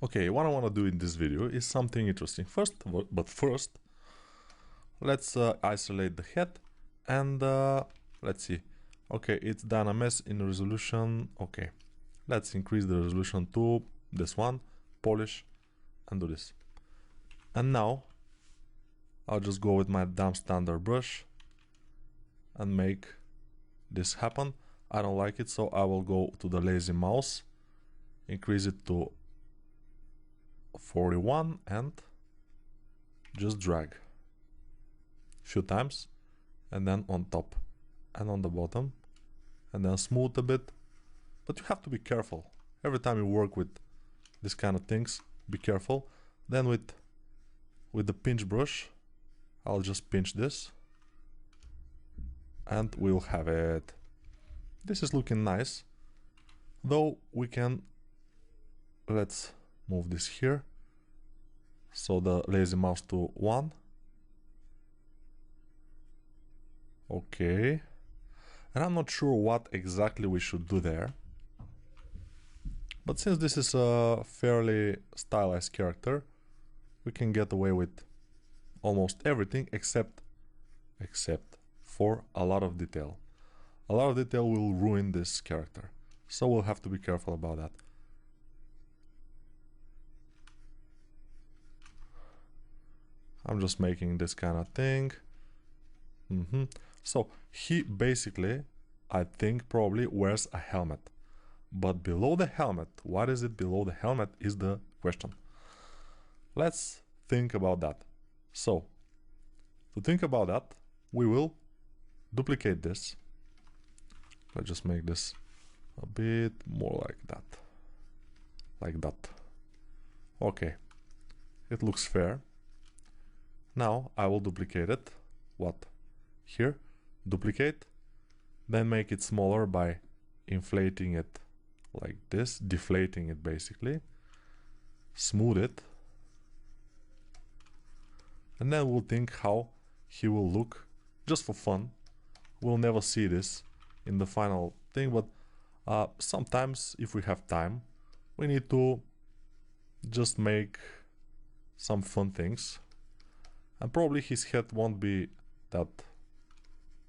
Okay, what I want to do in this video is something interesting. First, let's isolate the head and let's see. Okay, it's done a mess in resolution. Okay, let's increase the resolution to this one, polish, and do this. And now I'll just go with my damn standard brush and make this happen. I don't like it, so I will go to the lazy mouse, increase it to 41 and just drag a few times, and then on top and on the bottom, and then smooth a bit. But you have to be careful every time you work with this kind of things. Be careful. Then with the pinch brush, I'll just pinch this and we'll have it. This is looking nice, though we can, let's move this here, so the lazy mouse to 1. Okay, and I'm not sure what exactly we should do there, but since this is a fairly stylized character, we can get away with almost everything except for a lot of detail. A lot of detail will ruin this character, so we'll have to be careful about that. I'm just making this kind of thing. So he basically, I think, probably wears a helmet. But below the helmet, what is it below the helmet is the question. Let's think about that. So, to think about that, we will duplicate this. Let's just make this a bit more like that. Like that. Okay. It looks fair. Now I will duplicate it. What? Here. Duplicate. Then make it smaller by inflating it like this. Deflating it basically. Smooth it. And then we'll think how he will look just for fun. We'll never see this in the final thing, but sometimes if we have time, we need to just make some fun things. And probably his head won't be that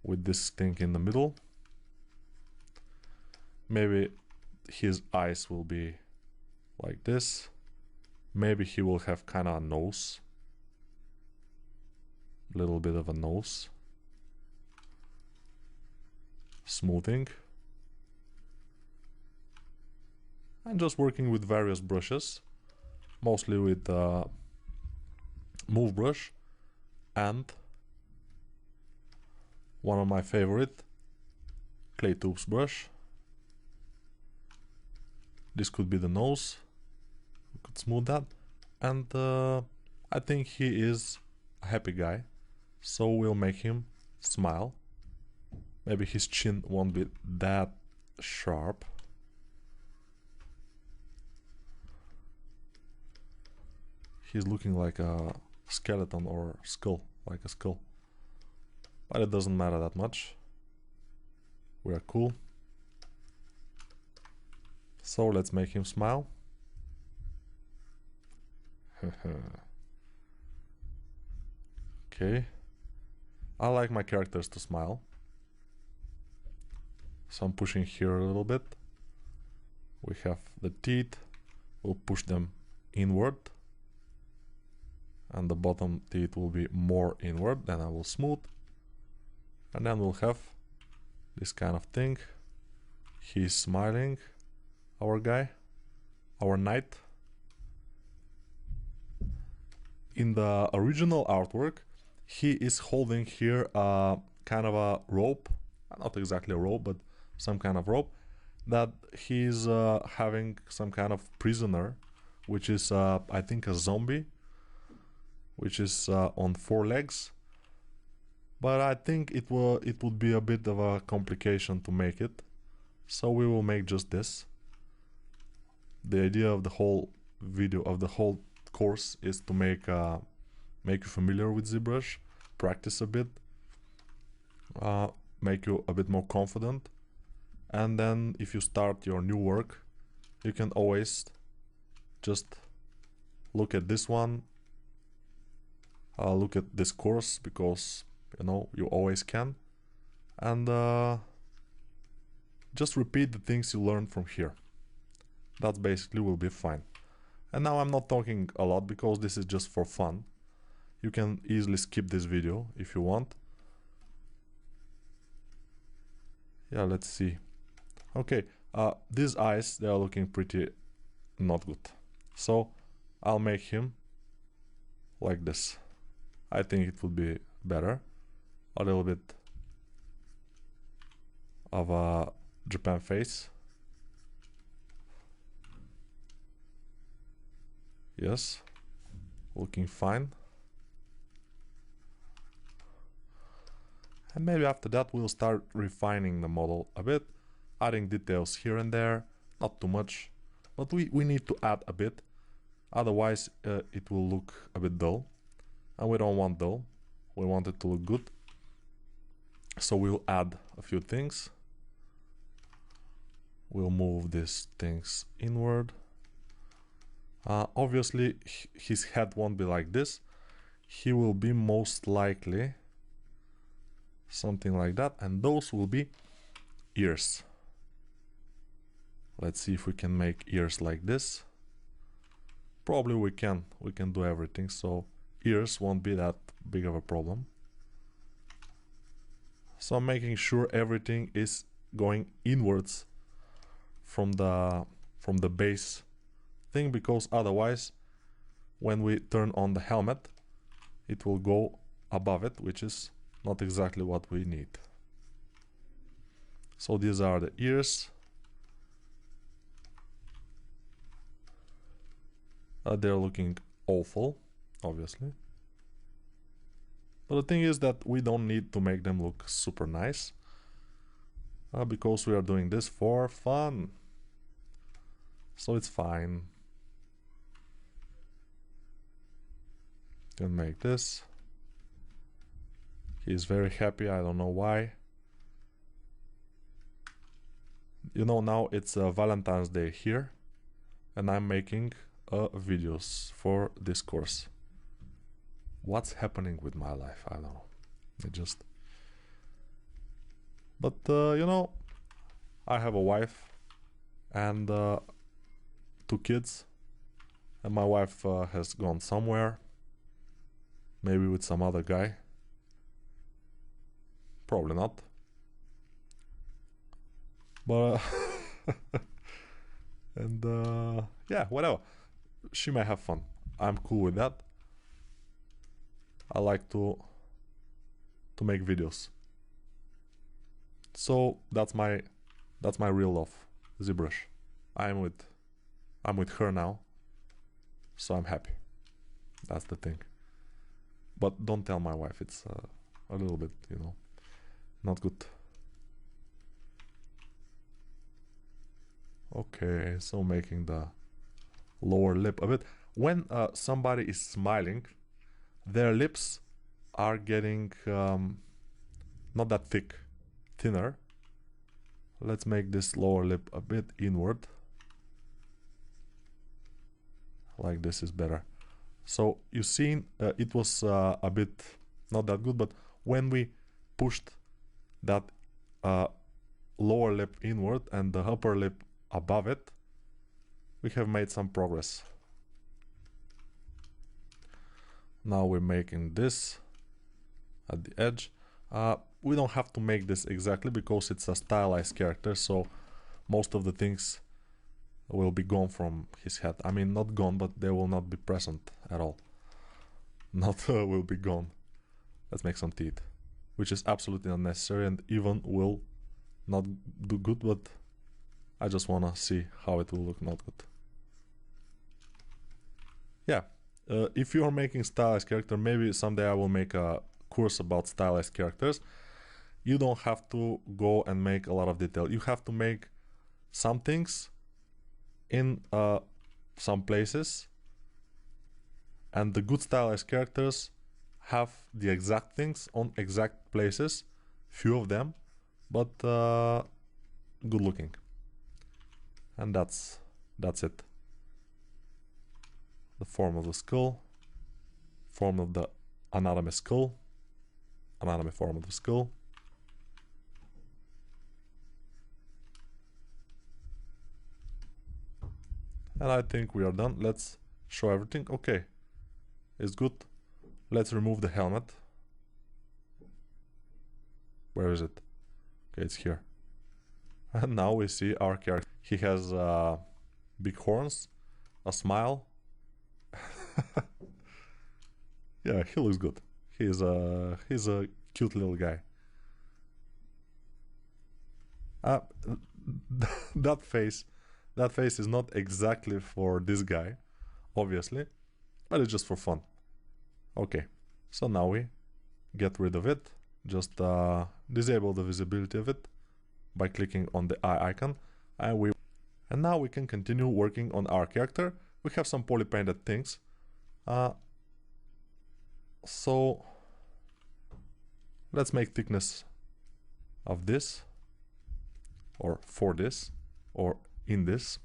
with this thing in the middle. Maybe his eyes will be like this. Maybe he will have kind of a nose. Little bit of a nose. Smoothing. And just working with various brushes. Mostly with move brush. And one of my favorite, clay tubes brush. This could be the nose. We could smooth that. And I think he is a happy guy, so we'll make him smile. Maybe his chin won't be that sharp. He's looking like a skeleton or skull, like a skull. But it doesn't matter that much. We are cool. So let's make him smile. Okay. I like my characters to smile. So I'm pushing here a little bit. We have the teeth. We'll push them inward. And the bottom teeth will be more inward. Then I will smooth. And then we'll have this kind of thing. He's smiling. Our guy. Our knight. In the original artwork, he is holding here kind of a rope. Not exactly a rope, but some kind of rope. That he's having some kind of prisoner. Which is, I think, a zombie. Which is on 4 legs. But I think it would be a bit of a complication to make it. So we will make just this. The idea of the whole video, of the whole course, is to make you familiar with ZBrush, practice a bit, make you a bit more confident. And then if you start your new work, you can always just look at this one, look at this course, because you know you always can, and just repeat the things you learned from here. That basically will be fine. And now I'm not talking a lot because this is just for fun. You can easily skip this video if you want. Yeah, let's see. Okay, these eyes, they are looking pretty not good. So I'll make him like this. I think it would be better. A little bit of a Japan face. Yes, looking fine. And maybe after that we'll start refining the model a bit, adding details here and there, not too much, but we need to add a bit, otherwise it will look a bit dull, and we don't want dull, we want it to look good. So we'll add a few things. We'll move these things inward. Obviously his head won't be like this, he will be most likely something like that, and those will be ears. Let's see if we can make ears like this. Probably we can do everything, so ears won't be that big of a problem. So I'm making sure everything is going inwards from the base thing, because otherwise when we turn on the helmet it will go above it, which is not exactly what we need. So these are the ears. They're looking awful, obviously. But the thing is that we don't need to make them look super nice, because we are doing this for fun. So it's fine. Can make this. He's very happy, I don't know why. You know, now it's Valentine's Day here, and I'm making videos for this course. What's happening with my life? I don't know. But you know, I have a wife and 2 kids, and my wife has gone somewhere, maybe with some other guy. Probably not. But and yeah, whatever. She may have fun. I'm cool with that. I like to make videos. So that's my real love, ZBrush. I'm with her now, so I'm happy. That's the thing. But don't tell my wife. It's a little bit, you know, not good. Okay, so making the lower lip a bit. When somebody is smiling, their lips are getting not that thick, thinner. Let's make this lower lip a bit inward. Like this is better. So you seen it was a bit not that good, but when we pushed that lower lip inward and the upper lip above it, we have made some progress. Now we're making this at the edge. We don't have to make this exactly because it's a stylized character, so most of the things will be gone from his head. I mean, not gone, but they will not be present at all. Not will be gone. Let's make some teeth, which is absolutely unnecessary and even will not do good, but I just wanna see how it will look not good. Yeah, if you're making stylized character, maybe someday I will make a course about stylized characters. You don't have to go and make a lot of detail. You have to make some things in some places, and the good stylized characters have the exact things on exact places, few of them, but good looking. And that's it. The form of the skull, form of the anatomy skull, anatomy form of the skull. And I think we are done. Let's show everything. Okay, it's good. Let's remove the helmet. Where is it? Okay, it's here. And now we see our character. He has big horns, a smile. Yeah, he looks good. He's a cute little guy. That face is not exactly for this guy, obviously, but it's just for fun. Okay, so now we get rid of it. Just disable the visibility of it by clicking on the eye icon, and now we can continue working on our character. We have some poly painted things, so let's make thickness of this, or for this, or in this.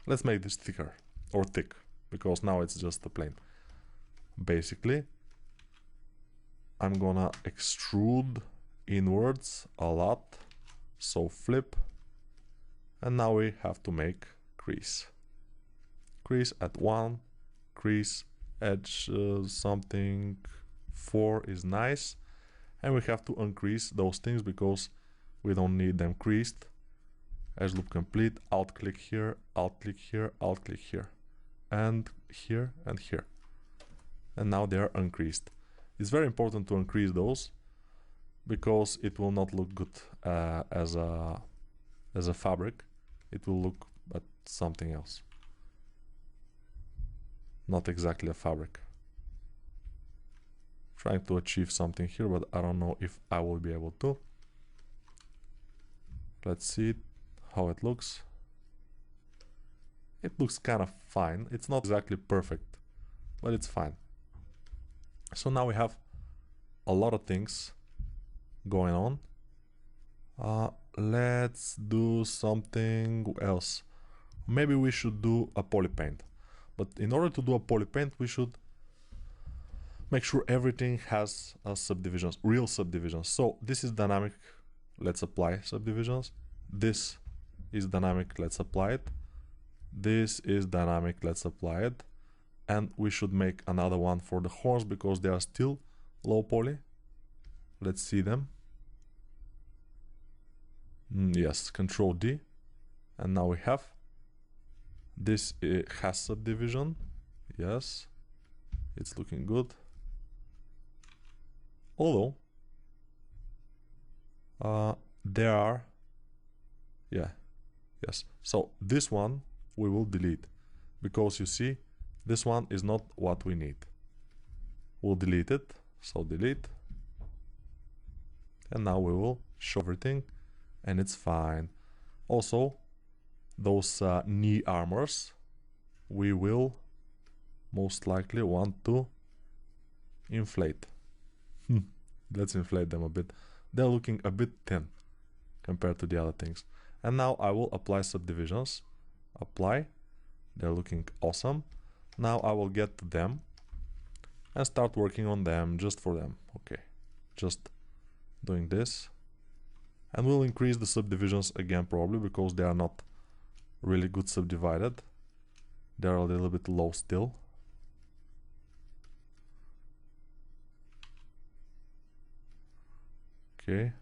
Let's make this thicker, or thick, because now it's just a plane. Basically, I'm gonna extrude inwards a lot, so flip, and now we have to make crease. Crease at 1, crease edge something 4 is nice, and we have to uncrease those things because we don't need them creased. Edge loop complete, alt click here, alt click here, alt click here, and here and here, and now they are uncreased. It's very important to increase those because it will not look good as a fabric. It will look at something else, not exactly a fabric. Trying to achieve something here, but I don't know if I will be able to. Let's see how it looks. It looks kind of fine. It's not exactly perfect, but it's fine. So now we have a lot of things going on. Let's do something else. Maybe we should do a poly paint. But in order to do a poly paint, we should make sure everything has subdivisions, real subdivisions. So this is dynamic. Let's apply subdivisions. This is dynamic. Let's apply it. This is dynamic. Let's apply it. And we should make another one for the horns because they are still low poly. Let's see them. Yes, Control D. And now we have this. Has subdivision. Yes, it's looking good. Although there are, yes. So this one we will delete because you see this one is not what we need. We'll delete it. So delete. And now we will show everything and it's fine. Also, those knee armors, we will most likely want to inflate. Let's inflate them a bit. They're looking a bit thin compared to the other things. And now I will apply subdivisions. Apply. They're looking awesome. Now I will get to them and start working on them just for them. Okay, just doing this. And we'll increase the subdivisions again probably because they are not really good subdivided. They're a little bit low still. Okay.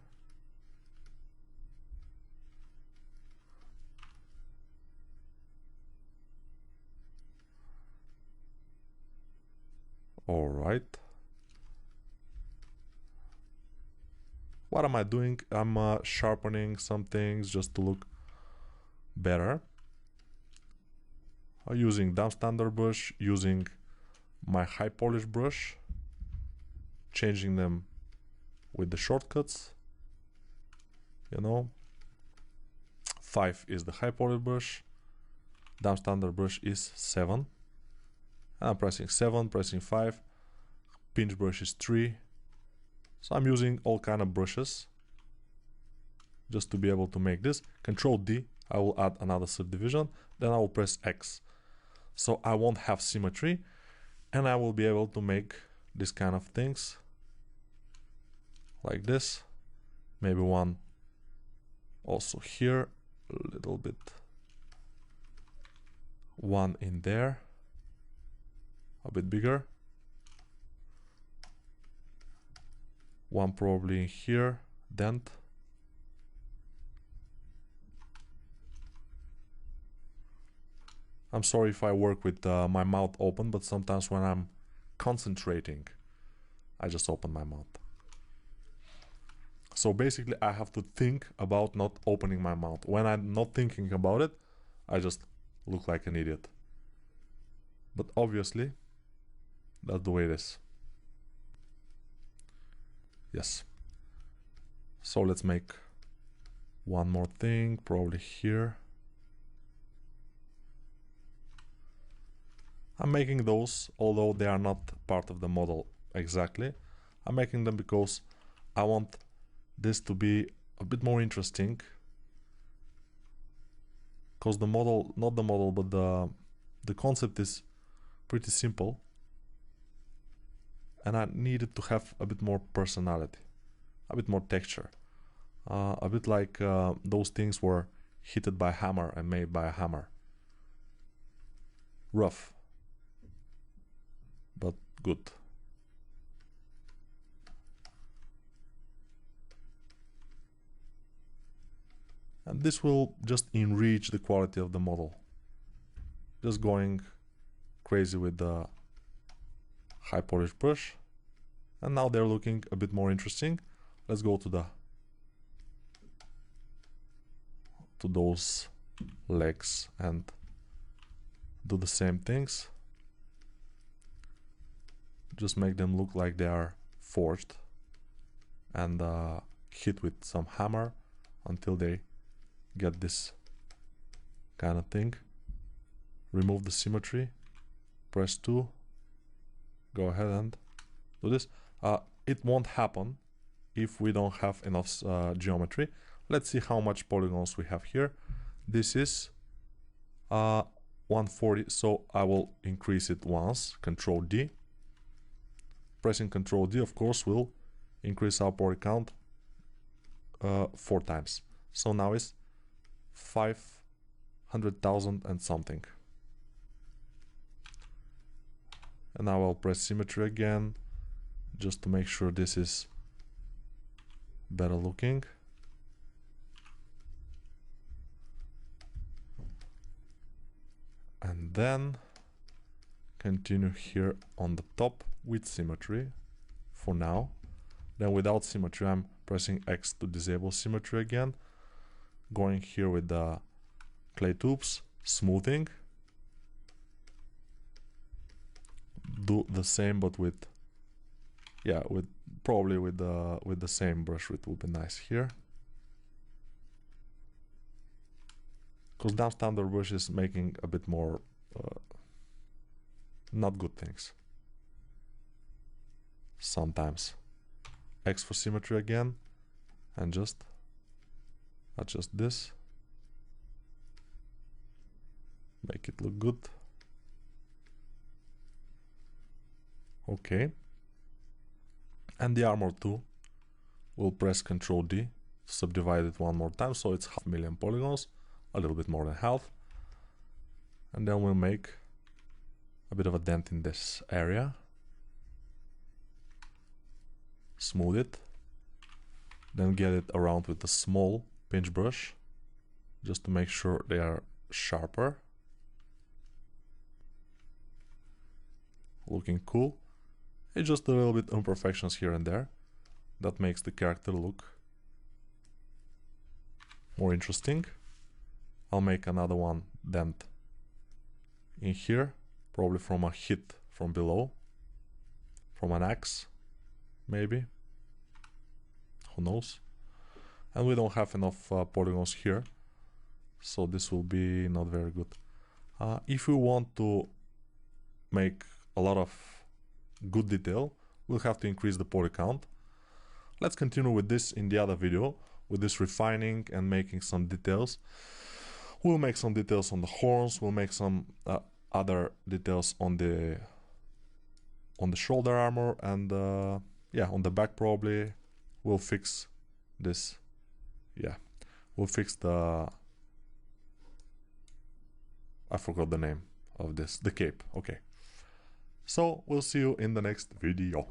All right. What am I doing? I'm sharpening some things just to look better. Using dump standard brush, using my high polish brush, changing them with the shortcuts. You know, 5 is the high polish brush, dump standard brush is 7. And I'm pressing 7, pressing 5, pinch brush is 3. So I'm using all kind of brushes just to be able to make this. Control D, I will add another subdivision, then I will press X. So I won't have symmetry, and I will be able to make this kind of things like this. Maybe one also here, a little bit, one in there, a bit bigger, one probably in here, dent. I'm sorry if I work with my mouth open, but sometimes when I'm concentrating, I just open my mouth. So basically I have to think about not opening my mouth. When I'm not thinking about it, I just look like an idiot. But obviously, that's the way it is. Yes. So let's make one more thing, probably here. I'm making those, although they are not part of the model exactly. I'm making them because I want this to be a bit more interesting. Because the model, not the model, but the concept is pretty simple. And I needed to have a bit more personality, a bit more texture. A bit like those things were hit by a hammer and made by a hammer. Rough, but good. And this will just enrich the quality of the model. Just going crazy with the high polish brush. And now they're looking a bit more interesting. Let's go to those legs and do the same things. Just make them look like they are forged and hit with some hammer until they get this kind of thing. Remove the symmetry, press 2, go ahead and do this. It won't happen if we don't have enough geometry. Let's see how much polygons we have here. This is 140, so I will increase it once, Control D. Pressing Control D, of course, will increase our poly count 4 times. So now it's 500,000 and something. And now I'll press symmetry again, just to make sure this is better looking. And then continue here on the top with symmetry for now. Then without symmetry, I'm pressing X to disable symmetry again. Going here with the clay tubes, smoothing. Do the same, but with, yeah, probably with the same brush, it would be nice here. Because down standard brush is making a bit more not good things sometimes. X for symmetry again, and just adjust this, make it look good. Okay, and the armor too, we'll press Ctrl D, subdivide it one more time, so it's 500,000 polygons, a little bit more than half. And then we'll make a bit of a dent in this area. Smooth it. Then get it around with a small pinch brush, just to make sure they are sharper. Looking cool. It's just a little bit imperfections here and there that makes the character look more interesting. I'll make another one dent in here, probably from a hit from below, from an axe, maybe, who knows. And we don't have enough polygons here, so this will be not very good. If we want to make a lot of good detail, we'll have to increase the poly count. Let's continue with this in the other video, with this refining and making some details. We'll make some details on the horns, we'll make some other details on the shoulder armor, and yeah, on the back probably we'll fix this. Yeah, we'll fix the, I forgot the name of this, the cape. Okay, so we'll see you in the next video.